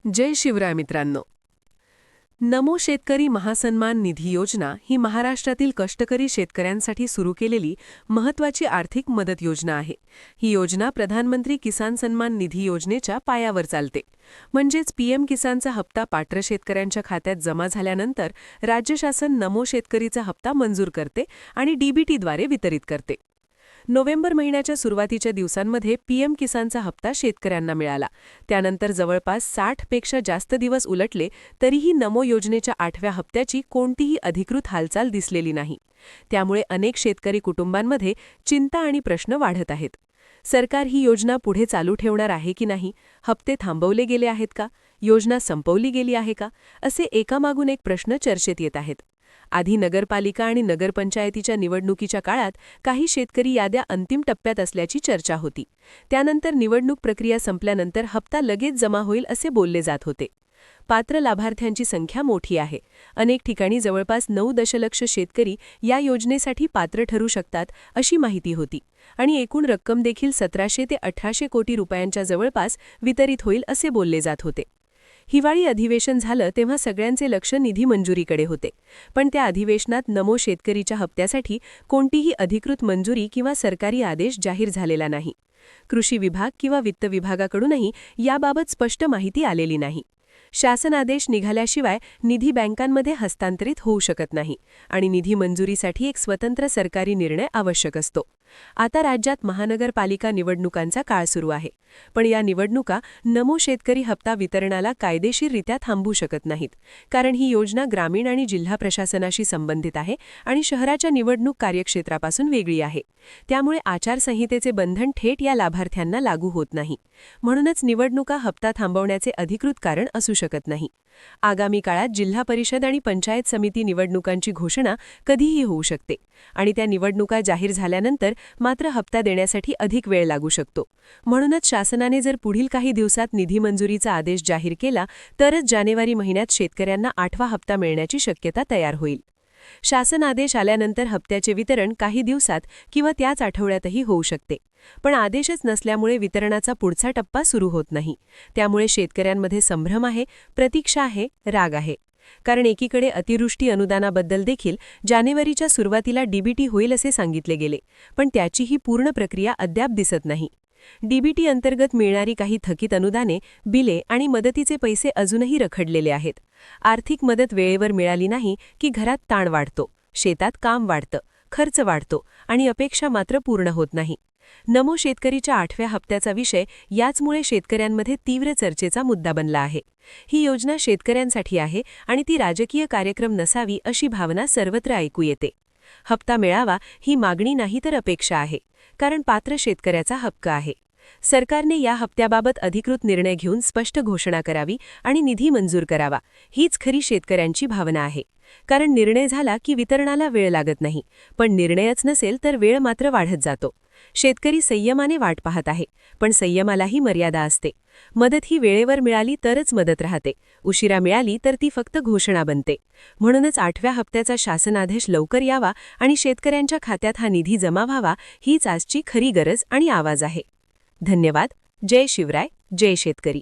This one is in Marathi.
जय शिवराय मित्रांनो. नमो शेतकरी महासन्मान निधी योजना ही महाराष्ट्रातील कष्टकरी शेतकऱ्यांसाठी सुरू केलेली महत्त्वाची आर्थिक मदत योजना आहे. ही योजना प्रधानमंत्री किसान सन्मान निधी योजनेच्या पायावर चालते. म्हणजेच पीएम किसानचा हप्ता पात्र शेतकऱ्यांच्या खात्यात जमा झाल्यानंतर राज्य शासन नमो शेतकरीचा हप्ता मंजूर करते आणि डीबीटीद्वारे वितरित करते. नोव्हेंबर महिन्याच्या सुरुवातीच्या दिवसांमध्ये पीएम किसानचा हप्ता शेतकऱ्यांना मिळाला. त्यानंतर जवळपास 60 पेक्षा जास्त दिवस उलटले तरीही नमो योजनेच्या 8व्या हप्त्याची कोणतीही अधिकृत हालचाल दिसलेली नाही. त्यामुळे अनेक शेतकरी कुटुंबांमध्ये चिंता आणि प्रश्न वाढत आहेत. सरकार ही योजना पुढे चालू ठेवणार आहे की नाही? हप्ते थांबवले गेले आहेत का? योजना संपवली गेली आहे का? असे एकामागून एक प्रश्न चर्चेत येत आहेत. आधी नगरपालिका आणि नगरपंचायतीच्या निवडणुकीच्या काळात काही शेतकरी याद्या अंतिम टप्प्यात असल्याची चर्चा होती. त्यानंतर निवडणूक प्रक्रिया संपल्यानंतर हप्ता लगेच जमा होईल असे बोलले जात होते. पात्र लाभार्थ्यांची संख्या मोठी आहे. अनेक ठिकाणी जवळपास 9 दशलक्ष शेतकरी या योजनेसाठी पात्र ठरू शकतात अशी माहिती होती आणि एकूण रक्कम देखील 1700 ते 1800 कोटी रुपयांच्या जवळपास वितरित होईल असे बोलले जात होते. हिवाळी अधिवेशन झालं तेव्हा सगळ्यांचे लक्ष निधी मंजुरीकडे होते. पण त्या अधिवेशनात नमो शेतकरीच्या हप्त्यासाठी कोणतीही अधिकृत मंजुरी किंवा सरकारी आदेश जाहीर झालेला नाही. कृषी विभाग किंवा वित्त विभागाकडूनही याबाबत स्पष्ट माहिती आलेली नाही. शासन आदेश निघाल्याशिवाय निधी बँकांमध्ये हस्तांतरित होऊ शकत नाही आणि निधी मंजुरीसाठी एक स्वतंत्र सरकारी निर्णय आवश्यक असतो. आता राज्यात महानगरपालिका निवडणुकांचा काळ सुरू आहे. पण या निवडणुका नमो शेतकरी हप्ता वितरणाला कायदेशीररित्या थांबवू शकत नाहीत. कारण ही योजना ग्रामीण आणि जिल्हा प्रशासनाशी संबंधित आहे आणि शहराच्या निवडणूक कार्यक्षेत्रापासून वेगळी आहे. त्यामुळे आचारसंहितेचे बंधन थेट या लाभार्थ्यांना लागू होत नाही. म्हणूनच निवडणुका हप्ता थांबवण्याचे अधिकृत कारण असू शकत नाही. आगामी काळात जिल्हा परिषद आणि पंचायत समिती निवडणुकांची घोषणा कधीही होऊ शकते आणि त्या निवडणुका जाहीर झाल्यानंतर मात्र हप्ता देण्यासाठी अधिक वेळ लागू शकतो. म्हणूनच शासनाने जर पुढील काही दिवसात निधी मंजुरीचा आदेश जाहीर केला तरच जानेवारी महिन्यात शेतकऱ्यांना 8वा हप्ता मिळण्याची शक्यता तयार होईल. शासन आदेश आल्यानंतर हप्त्याचे वितरण काही दिवसात किंवा त्याच आठवड्यातही होऊ शकते. पण आदेशच नसल्यामुळे वितरणाचा पुढचा टप्पा सुरू होत नाही. त्यामुळे शेतकऱ्यांमध्ये संभ्रम आहे, प्रतीक्षा आहे, राग आहे. कारण एकीकडे अतिवृष्टी अनुदानाबद्दल देखील जानेवारीच्या सुरुवातीला डीबीटी होईल असे सांगितले गेले, पण त्याचीही पूर्ण प्रक्रिया अद्याप दिसत नाही. डीबीटी अंतर्गत मिळणारी काही थकीत अनुदाने, बिले आणि मदतीचे पैसे अजूनही रखडलेले आहेत. आर्थिक मदत वेळेवर मिळाली नाही की घरात ताण वाढतो, शेतात काम वाढतं, खर्च वाढतो आणि अपेक्षा मात्र पूर्ण होत नाही. नमो शेतकरीच्या 8व्या हप्त्याचा विषय याचमुळे शेतकऱ्यांमध्ये तीव्र चर्चेचा मुद्दा बनला आहे. ही योजना शेतकऱ्यांसाठी आहे आणि ती राजकीय कार्यक्रम नसावी अशी भावना सर्वत्र ऐकू येते. हप्ता मिळावा ही मागणी नाही तर अपेक्षा आहे, कारण पात्र शेतकऱ्याचा हक्क आहे. सरकारने या हप्त्याबाबत अधिकृत निर्णय घेऊन स्पष्ट घोषणा करावी आणि निधी मंजूर करावा, हीच खरी शेतकऱ्यांची भावना आहे. कारण निर्णय झाला की वितरणाला वेळ लागत नाही, पण निर्णयच नसेल तर वेळ मात्र वाढत जातो. शेतकरी संयमाने वाट पाहत आहे, पण संयमालाही मर्यादा असते. मदत ही वेळेवर मिळाली तरच मदत राहते, उशिरा मिळाली तर ती फक्त घोषणा बनते. म्हणूनच 8व्या हप्त्याचा शासनादेश लवकर यावा आणि शेतकऱ्यांच्या खात्यात हा निधी जमा व्हावा, हीच आजची खरी गरज आणि आवाज आहे. धन्यवाद. जय शिवराय, जय शेतकरी.